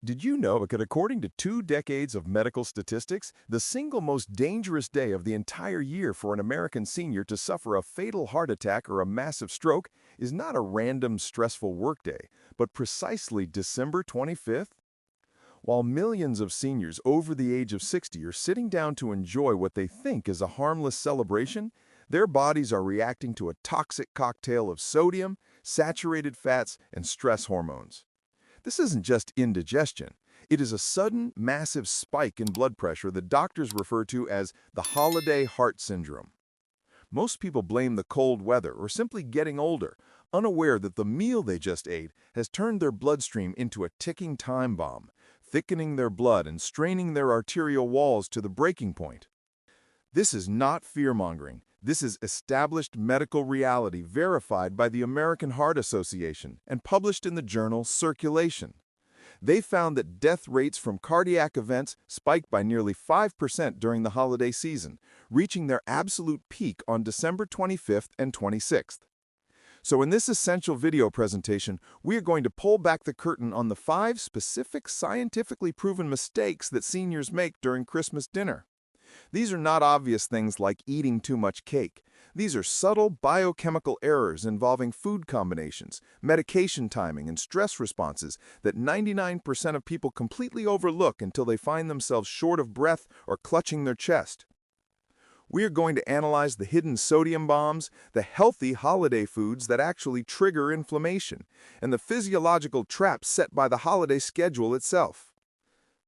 Did you know that according to 2 decades of medical statistics, the single most dangerous day of the entire year for an American senior to suffer a fatal heart attack or a massive stroke is not a random stressful workday, but precisely December 25th? While millions of seniors over the age of 60 are sitting down to enjoy what they think is a harmless celebration, their bodies are reacting to a toxic cocktail of sodium, saturated fats, and stress hormones. This isn't just indigestion. It is a sudden, massive spike in blood pressure that doctors refer to as the holiday heart syndrome. Most people blame the cold weather or simply getting older, unaware that the meal they just ate has turned their bloodstream into a ticking time bomb, thickening their blood and straining their arterial walls to the breaking point. This is not fear-mongering. This is established medical reality verified by the American Heart Association and published in the journal Circulation. They found that death rates from cardiac events spiked by nearly 5% during the holiday season, reaching their absolute peak on December 25th and 26th. So in this essential video presentation, we are going to pull back the curtain on the 5 specific scientifically proven mistakes that seniors make during Christmas dinner. These are not obvious things like eating too much cake. These are subtle biochemical errors involving food combinations, medication timing, and stress responses that 99% of people completely overlook until they find themselves short of breath or clutching their chest. We are going to analyze the hidden sodium bombs, the healthy holiday foods that actually trigger inflammation, and the physiological traps set by the holiday schedule itself.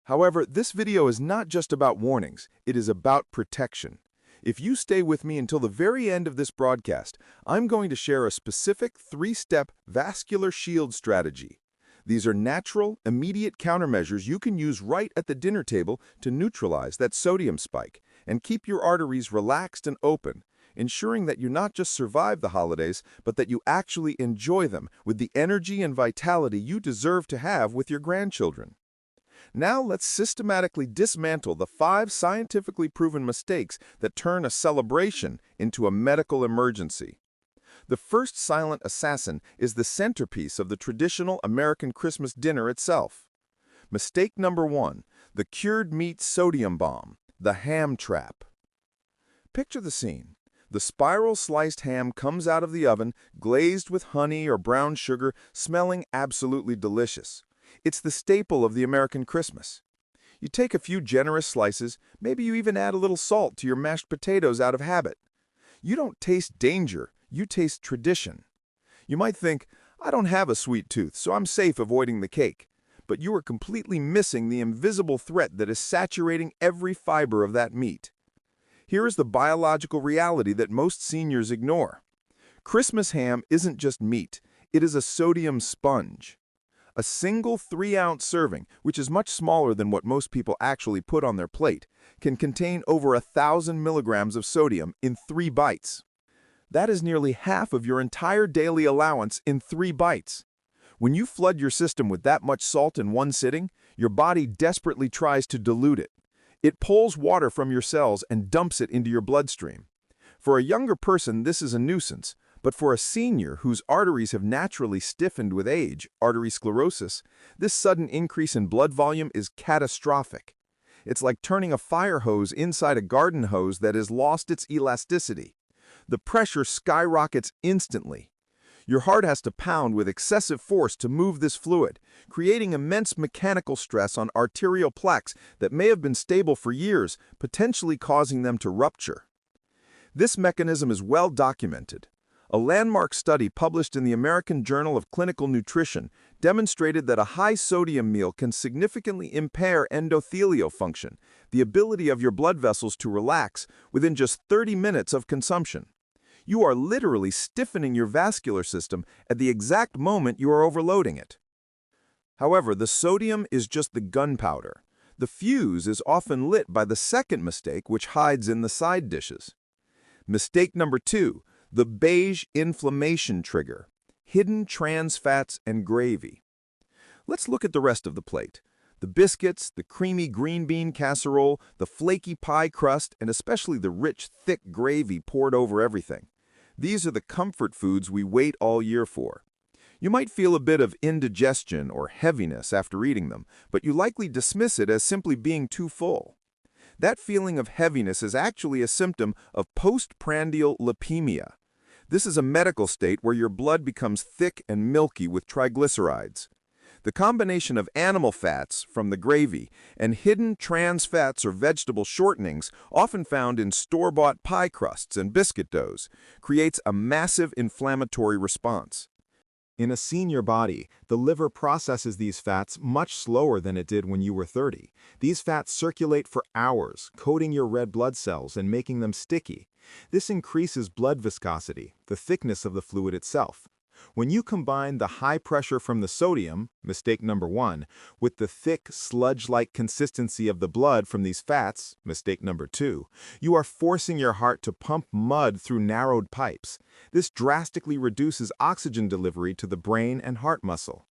However, this video is not just about warnings, it is about protection. If you stay with me until the very end of this broadcast, I'm going to share a specific 3-step vascular shield strategy. These are natural, immediate countermeasures you can use right at the dinner table to neutralize that sodium spike and keep your arteries relaxed and open, ensuring that you not just survive the holidays, but that you actually enjoy them with the energy and vitality you deserve to have with your grandchildren. Now let's systematically dismantle the 5 scientifically proven mistakes that turn a celebration into a medical emergency. The first silent assassin is the centerpiece of the traditional American Christmas dinner itself. Mistake number 1, the cured meat sodium bomb, the ham trap. Picture the scene. The spiral-sliced ham comes out of the oven, glazed with honey or brown sugar, smelling absolutely delicious. It's the staple of the American Christmas. You take a few generous slices, maybe you even add a little salt to your mashed potatoes out of habit. You don't taste danger, you taste tradition. You might think, I don't have a sweet tooth, so I'm safe avoiding the cake. But you are completely missing the invisible threat that is saturating every fiber of that meat. Here is the biological reality that most seniors ignore. Christmas ham isn't just meat, it is a sodium sponge. A single 3-ounce serving, which is much smaller than what most people actually put on their plate, can contain over 1,000 milligrams of sodium in 3 bites. That is nearly half of your entire daily allowance in 3 bites. When you flood your system with that much salt in one sitting, your body desperately tries to dilute it. It pulls water from your cells and dumps it into your bloodstream. For a younger person, this is a nuisance. But for a senior whose arteries have naturally stiffened with age, artery sclerosis, this sudden increase in blood volume is catastrophic. It's like turning a fire hose inside a garden hose that has lost its elasticity. The pressure skyrockets instantly. Your heart has to pound with excessive force to move this fluid, creating immense mechanical stress on arterial plaques that may have been stable for years, potentially causing them to rupture. This mechanism is well documented. A landmark study published in the American Journal of Clinical Nutrition demonstrated that a high-sodium meal can significantly impair endothelial function, the ability of your blood vessels to relax, within just 30 minutes of consumption. You are literally stiffening your vascular system at the exact moment you are overloading it. However, the sodium is just the gunpowder. The fuse is often lit by the second mistake, which hides in the side dishes. Mistake number 2. The beige inflammation trigger, hidden trans fats and gravy. Let's look at the rest of the plate. The biscuits, the creamy green bean casserole, the flaky pie crust, and especially the rich, thick gravy poured over everything. These are the comfort foods we wait all year for. You might feel a bit of indigestion or heaviness after eating them, but you likely dismiss it as simply being too full. That feeling of heaviness is actually a symptom of postprandial lipemia. This is a medical state where your blood becomes thick and milky with triglycerides. The combination of animal fats from the gravy and hidden trans fats or vegetable shortenings, often found in store-bought pie crusts and biscuit doughs, creates a massive inflammatory response. In a senior body, the liver processes these fats much slower than it did when you were 30. These fats circulate for hours, coating your red blood cells and making them sticky. This increases blood viscosity, the thickness of the fluid itself. When you combine the high pressure from the sodium, mistake number 1, with the thick, sludge-like consistency of the blood from these fats, mistake number 2, you are forcing your heart to pump mud through narrowed pipes. This drastically reduces oxygen delivery to the brain and heart muscle.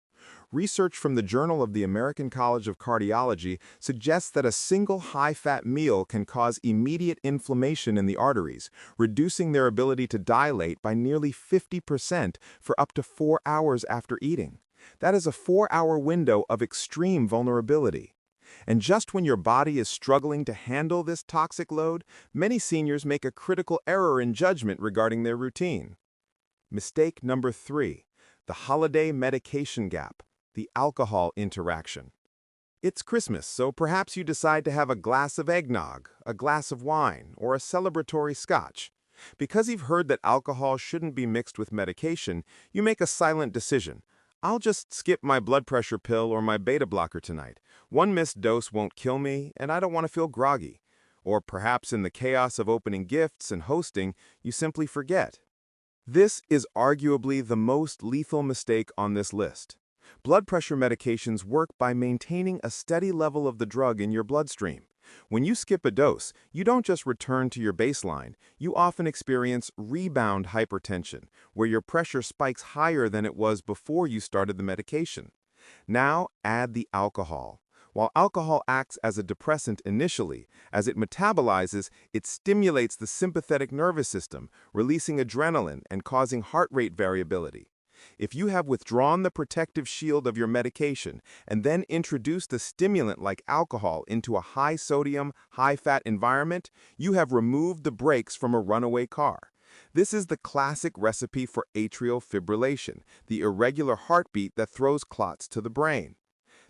Research from the Journal of the American College of Cardiology suggests that a single high-fat meal can cause immediate inflammation in the arteries, reducing their ability to dilate by nearly 50% for up to 4 hours after eating. That is a 4-hour window of extreme vulnerability. And just when your body is struggling to handle this toxic load, many seniors make a critical error in judgment regarding their routine. Mistake number 3, the holiday medication gap. The alcohol interaction. It's Christmas, so perhaps you decide to have a glass of eggnog, a glass of wine, or a celebratory scotch. Because you've heard that alcohol shouldn't be mixed with medication, you make a silent decision. I'll just skip my blood pressure pill or my beta blocker tonight. One missed dose won't kill me, and I don't want to feel groggy. Or perhaps in the chaos of opening gifts and hosting, you simply forget. This is arguably the most lethal mistake on this list. Blood pressure medications work by maintaining a steady level of the drug in your bloodstream. When you skip a dose, you don't just return to your baseline, you often experience rebound hypertension, where your pressure spikes higher than it was before you started the medication. Now add the alcohol. While alcohol acts as a depressant initially, as it metabolizes, it stimulates the sympathetic nervous system, releasing adrenaline and causing heart rate variability. If you have withdrawn the protective shield of your medication and then introduced a stimulant like alcohol into a high-sodium, high-fat environment, you have removed the brakes from a runaway car. This is the classic recipe for atrial fibrillation, the irregular heartbeat that throws clots to the brain.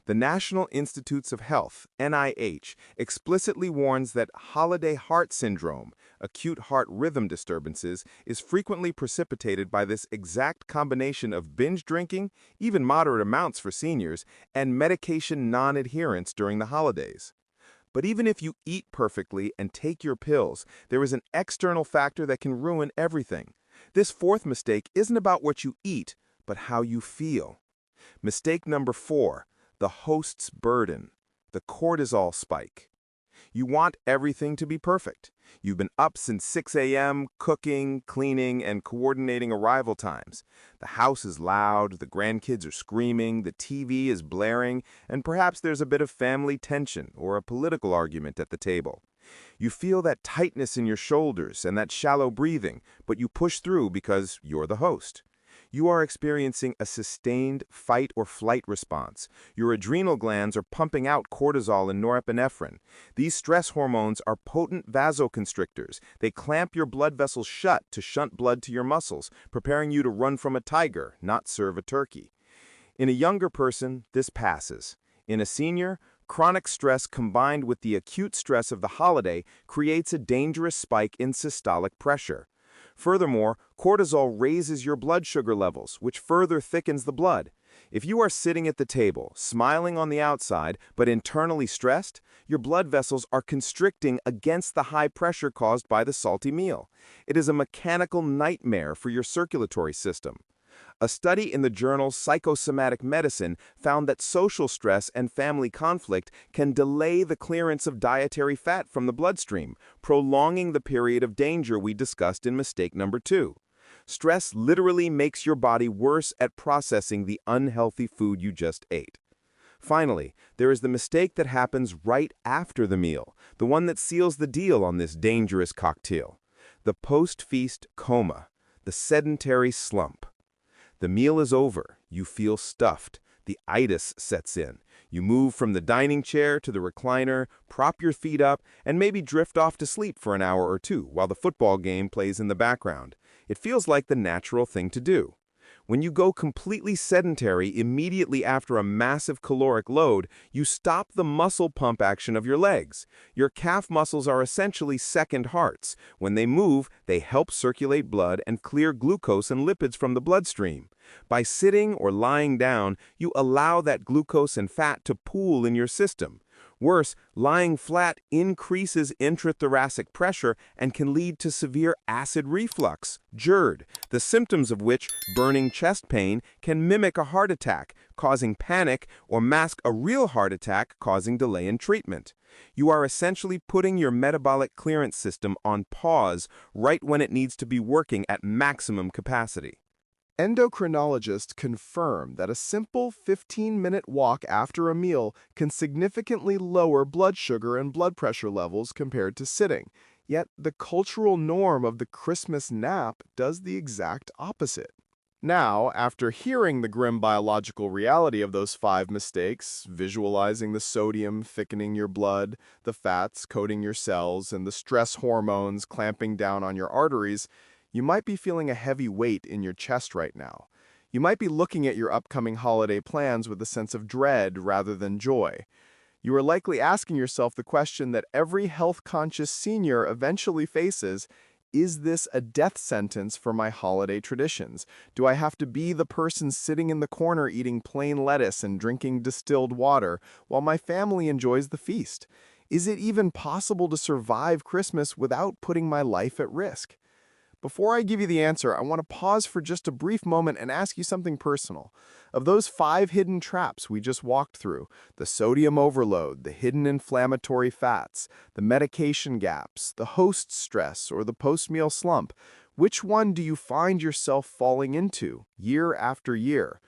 The National Institutes of Health, NIH, explicitly warns that holiday heart syndrome, acute heart rhythm disturbances, is frequently precipitated by this exact combination of binge drinking, even moderate amounts for seniors, and medication non-adherence during the holidays. But even if you eat perfectly and take your pills, there is an external factor that can ruin everything. This fourth mistake isn't about what you eat, but how you feel. Mistake number 4. The host's burden, the cortisol spike. You want everything to be perfect. You've been up since 6 a.m., cooking, cleaning, and coordinating arrival times. The house is loud, the grandkids are screaming, the TV is blaring, and perhaps there's a bit of family tension or a political argument at the table. You feel that tightness in your shoulders and that shallow breathing, but you push through because you're the host. You are experiencing a sustained fight-or-flight response. Your adrenal glands are pumping out cortisol and norepinephrine. These stress hormones are potent vasoconstrictors. They clamp your blood vessels shut to shunt blood to your muscles, preparing you to run from a tiger, not serve a turkey. In a younger person, this passes. In a senior, chronic stress combined with the acute stress of the holiday creates a dangerous spike in systolic pressure. Furthermore, cortisol raises your blood sugar levels, which further thickens the blood. If you are sitting at the table, smiling on the outside, but internally stressed, your blood vessels are constricting against the high pressure caused by the salty meal. It is a mechanical nightmare for your circulatory system. A study in the journal Psychosomatic Medicine found that social stress and family conflict can delay the clearance of dietary fat from the bloodstream, prolonging the period of danger we discussed in mistake number 2. Stress literally makes your body worse at processing the unhealthy food you just ate. Finally, there is the mistake that happens right after the meal, the one that seals the deal on this dangerous cocktail. The post-feast coma, the sedentary slump. The meal is over. You feel stuffed. The itis sets in. You move from the dining chair to the recliner, prop your feet up, and maybe drift off to sleep for an hour or two while the football game plays in the background. It feels like the natural thing to do. When you go completely sedentary immediately after a massive caloric load, you stop the muscle pump action of your legs. Your calf muscles are essentially second hearts. When they move, they help circulate blood and clear glucose and lipids from the bloodstream. By sitting or lying down, you allow that glucose and fat to pool in your system. Worse, lying flat increases intrathoracic pressure and can lead to severe acid reflux, GERD, the symptoms of which, burning chest pain, can mimic a heart attack, causing panic, or mask a real heart attack, causing delay in treatment. You are essentially putting your metabolic clearance system on pause right when it needs to be working at maximum capacity. Endocrinologists confirm that a simple 15-minute walk after a meal can significantly lower blood sugar and blood pressure levels compared to sitting. Yet the cultural norm of the Christmas nap does the exact opposite. Now, after hearing the grim biological reality of those 5 mistakes, visualizing the sodium thickening your blood, the fats coating your cells, and the stress hormones clamping down on your arteries, you might be feeling a heavy weight in your chest right now. You might be looking at your upcoming holiday plans with a sense of dread rather than joy. You are likely asking yourself the question that every health-conscious senior eventually faces: is this a death sentence for my holiday traditions? Do I have to be the person sitting in the corner eating plain lettuce and drinking distilled water while my family enjoys the feast? Is it even possible to survive Christmas without putting my life at risk? Before I give you the answer, I want to pause for just a brief moment and ask you something personal. Of those 5 hidden traps we just walked through, the sodium overload, the hidden inflammatory fats, the medication gaps, the host stress, or the post-meal slump, which one do you find yourself falling into year after year?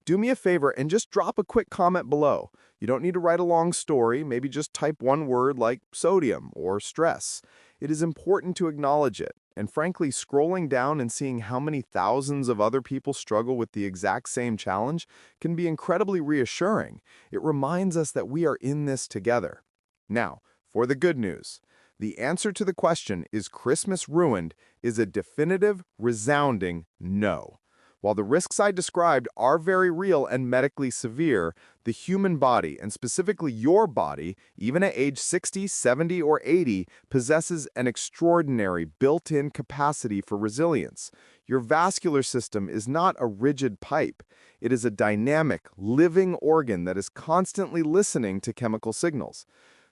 Do me a favor and just drop a quick comment below. You don't need to write a long story, maybe just type one word like sodium or stress. It is important to acknowledge it. And frankly, scrolling down and seeing how many thousands of other people struggle with the exact same challenge can be incredibly reassuring. It reminds us that we are in this together. Now, for the good news. The answer to the question, is Christmas ruined, is a definitive, resounding no. While the risks I described are very real and medically severe, the human body, and specifically your body, even at age 60, 70, or 80, possesses an extraordinary built-in capacity for resilience. Your vascular system is not a rigid pipe. It is a dynamic, living organ that is constantly listening to chemical signals.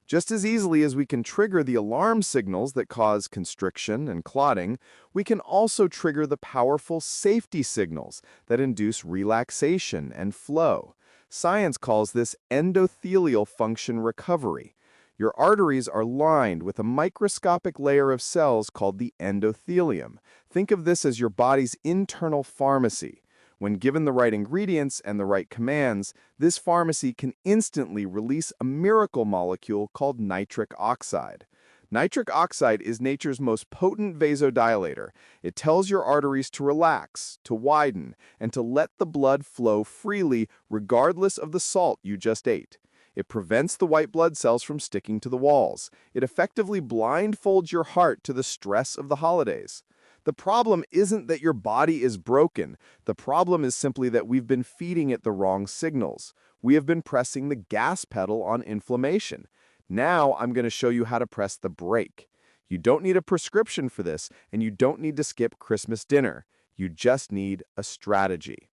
Just as easily as we can trigger the alarm signals that cause constriction and clotting, we can also trigger the powerful safety signals that induce relaxation and flow. Science calls this endothelial function recovery. Your arteries are lined with a microscopic layer of cells called the endothelium. Think of this as your body's internal pharmacy. When given the right ingredients and the right commands, this pharmacy can instantly release a miracle molecule called nitric oxide. Nitric oxide is nature's most potent vasodilator. It tells your arteries to relax, to widen, and to let the blood flow freely regardless of the salt you just ate. It prevents the white blood cells from sticking to the walls. It effectively blindfolds your heart to the stress of the holidays. The problem isn't that your body is broken. The problem is simply that we've been feeding it the wrong signals. We have been pressing the gas pedal on inflammation. Now I'm going to show you how to press the brake. You don't need a prescription for this, and you don't need to skip Christmas dinner. You just need a strategy.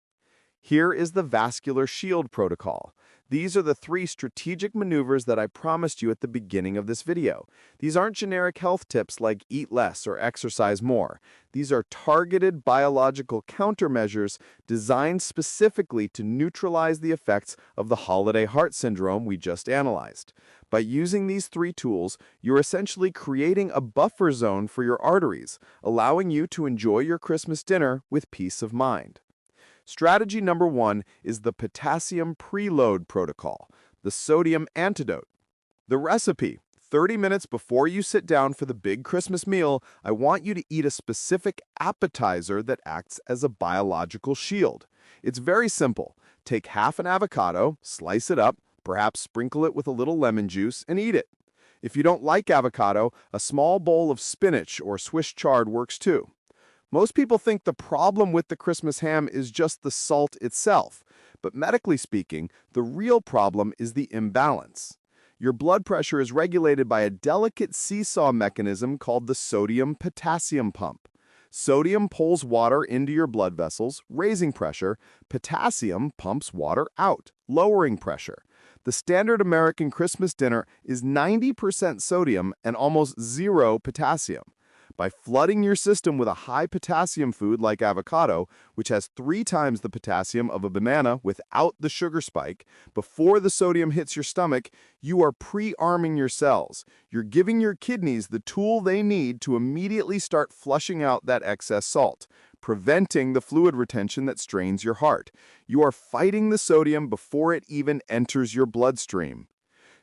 Here is the vascular shield protocol. These are the 3 strategic maneuvers that I promised you at the beginning of this video. These aren't generic health tips like eat less or exercise more. These are targeted biological countermeasures designed specifically to neutralize the effects of the holiday heart syndrome we just analyzed. By using these 3 tools, you're essentially creating a buffer zone for your arteries, allowing you to enjoy your Christmas dinner with peace of mind. Strategy number 1 is the potassium preload protocol, the sodium antidote. The recipe: 30 minutes before you sit down for the big Christmas meal, I want you to eat a specific appetizer that acts as a biological shield. It's very simple. Take half an avocado, slice it up, perhaps sprinkle it with a little lemon juice, and eat it. If you don't like avocado, a small bowl of spinach or Swiss chard works too. Most people think the problem with the Christmas ham is just the salt itself, but medically speaking, the real problem is the imbalance. Your blood pressure is regulated by a delicate seesaw mechanism called the sodium-potassium pump. Sodium pulls water into your blood vessels, raising pressure. Potassium pumps water out, lowering pressure. The standard American Christmas dinner is 90% sodium and almost zero potassium. By flooding your system with a high potassium food like avocado, which has 3 times the potassium of a banana without the sugar spike, before the sodium hits your stomach, you are pre-arming your cells. You're giving your kidneys the tool they need to immediately start flushing out that excess salt, preventing the fluid retention that strains your heart. You are fighting the sodium before it even enters your bloodstream.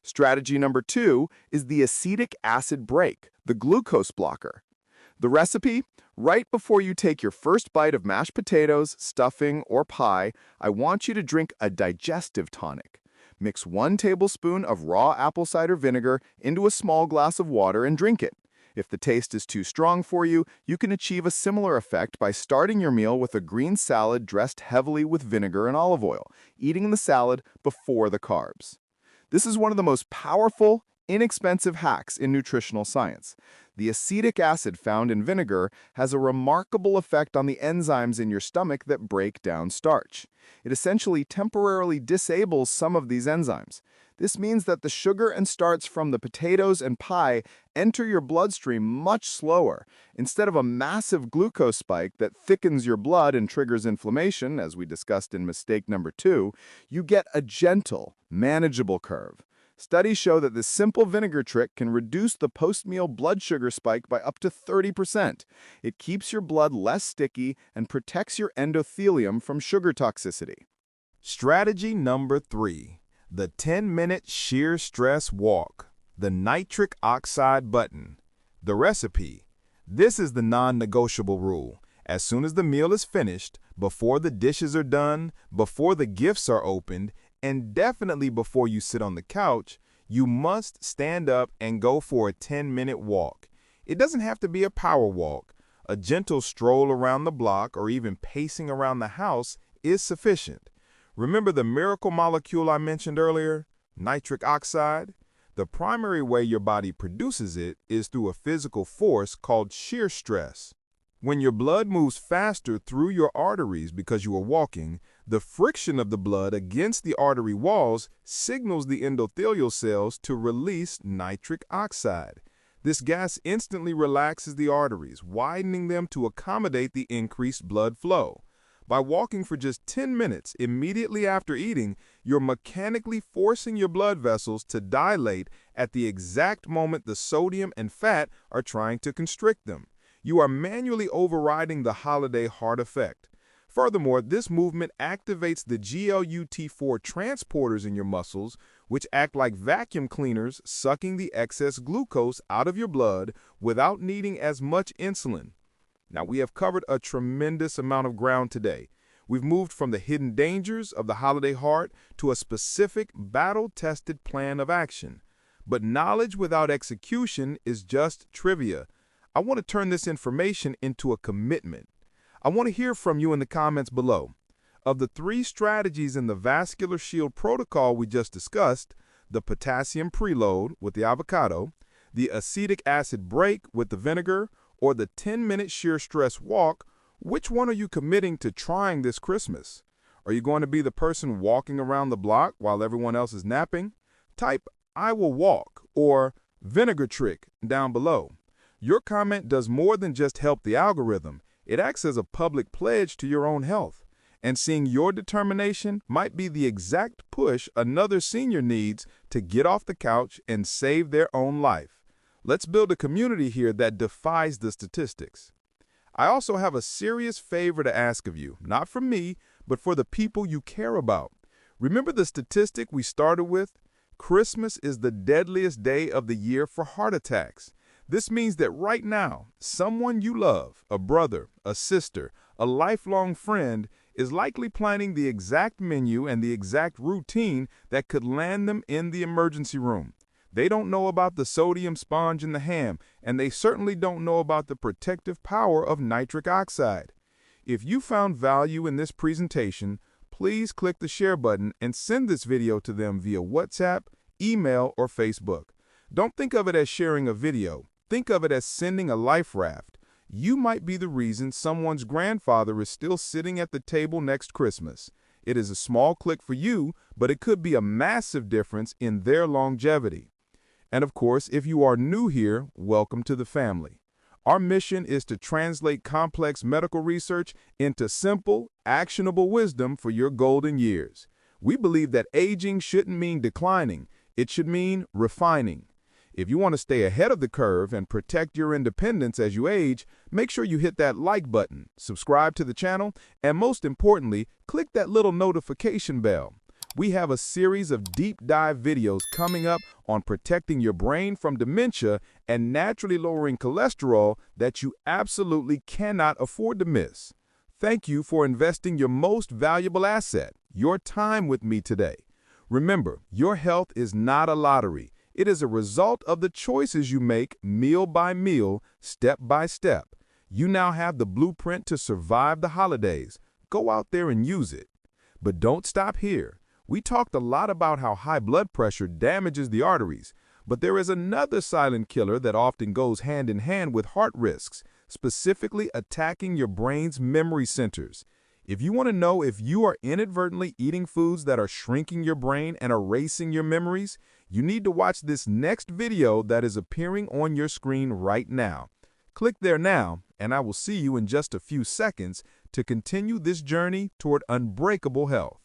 Strategy number 2 is the acetic acid brake, the glucose blocker. The recipe? Right before you take your first bite of mashed potatoes, stuffing, or pie, I want you to drink a digestive tonic. Mix 1 tablespoon of raw apple cider vinegar into a small glass of water and drink it. If the taste is too strong for you, you can achieve a similar effect by starting your meal with a green salad dressed heavily with vinegar and olive oil, eating the salad before the carbs. This is one of the most powerful, inexpensive hacks in nutritional science. The acetic acid found in vinegar has a remarkable effect on the enzymes in your stomach that break down starch. It essentially temporarily disables some of these enzymes. This means that the sugar and starch from the potatoes and pie enter your bloodstream much slower. Instead of a massive glucose spike that thickens your blood and triggers inflammation, as we discussed in mistake number 2, you get a gentle, manageable curve. Studies show that this simple vinegar trick can reduce the post-meal blood sugar spike by up to 30%. It keeps your blood less sticky and protects your endothelium from sugar toxicity. Strategy number 3, the 10-minute sheer stress walk, the nitric oxide button. The recipe. This is the non-negotiable rule. As soon as the meal is finished, before the dishes are done, before the gifts are opened, and definitely before you sit on the couch, you must stand up and go for a 10-minute walk. It doesn't have to be a power walk. A gentle stroll around the block or even pacing around the house is sufficient. Remember the miracle molecule I mentioned earlier, nitric oxide? The primary way your body produces it is through a physical force called shear stress. When your blood moves faster through your arteries because you are walking, the friction of the blood against the artery walls signals the endothelial cells to release nitric oxide. This gas instantly relaxes the arteries, widening them to accommodate the increased blood flow. By walking for just 10 minutes immediately after eating, you're mechanically forcing your blood vessels to dilate at the exact moment the sodium and fat are trying to constrict them. You are manually overriding the holiday heart effect. Furthermore, this movement activates the GLUT4 transporters in your muscles, which act like vacuum cleaners, sucking the excess glucose out of your blood without needing as much insulin. Now, we have covered a tremendous amount of ground today. We've moved from the hidden dangers of the holiday heart to a specific, battle-tested plan of action. But knowledge without execution is just trivia. I want to turn this information into a commitment. I want to hear from you in the comments below. Of the 3 strategies in the vascular shield protocol we just discussed, the potassium preload with the avocado, the acetic acid brake with the vinegar, or the 10-minute sheer stress walk, which one are you committing to trying this Christmas? Are you going to be the person walking around the block while everyone else is napping? Type, "I will walk," or "vinegar trick" down below. Your comment does more than just help the algorithm. It acts as a public pledge to your own health. And seeing your determination might be the exact push another senior needs to get off the couch and save their own life. Let's build a community here that defies the statistics. I also have a serious favor to ask of you, not from me, but for the people you care about. Remember the statistic we started with? Christmas is the deadliest day of the year for heart attacks. This means that right now, someone you love, a brother, a sister, a lifelong friend, is likely planning the exact menu and the exact routine that could land them in the emergency room. They don't know about the sodium sponge in the ham, and they certainly don't know about the protective power of nitric oxide. If you found value in this presentation, please click the share button and send this video to them via WhatsApp, email, or Facebook. Don't think of it as sharing a video. Think of it as sending a life raft. You might be the reason someone's grandfather is still sitting at the table next Christmas. It is a small click for you, but it could be a massive difference in their longevity. And of course, if you are new here, welcome to the family. Our mission is to translate complex medical research into simple, actionable wisdom for your golden years. We believe that aging shouldn't mean declining, it should mean refining. If you want to stay ahead of the curve and protect your independence as you age, make sure you hit that like button, subscribe to the channel, and most importantly, click that little notification bell. We have a series of deep dive videos coming up on protecting your brain from dementia and naturally lowering cholesterol that you absolutely cannot afford to miss. Thank you for investing your most valuable asset, your time with me today. Remember, your health is not a lottery. It is a result of the choices you make meal by meal, step by step. You now have the blueprint to survive the holidays. Go out there and use it. But don't stop here. We talked a lot about how high blood pressure damages the arteries, but there is another silent killer that often goes hand in hand with heart risks, specifically attacking your brain's memory centers. If you want to know if you are inadvertently eating foods that are shrinking your brain and erasing your memories, you need to watch this next video that is appearing on your screen right now. Click there now, and I will see you in just a few seconds to continue this journey toward unbreakable health.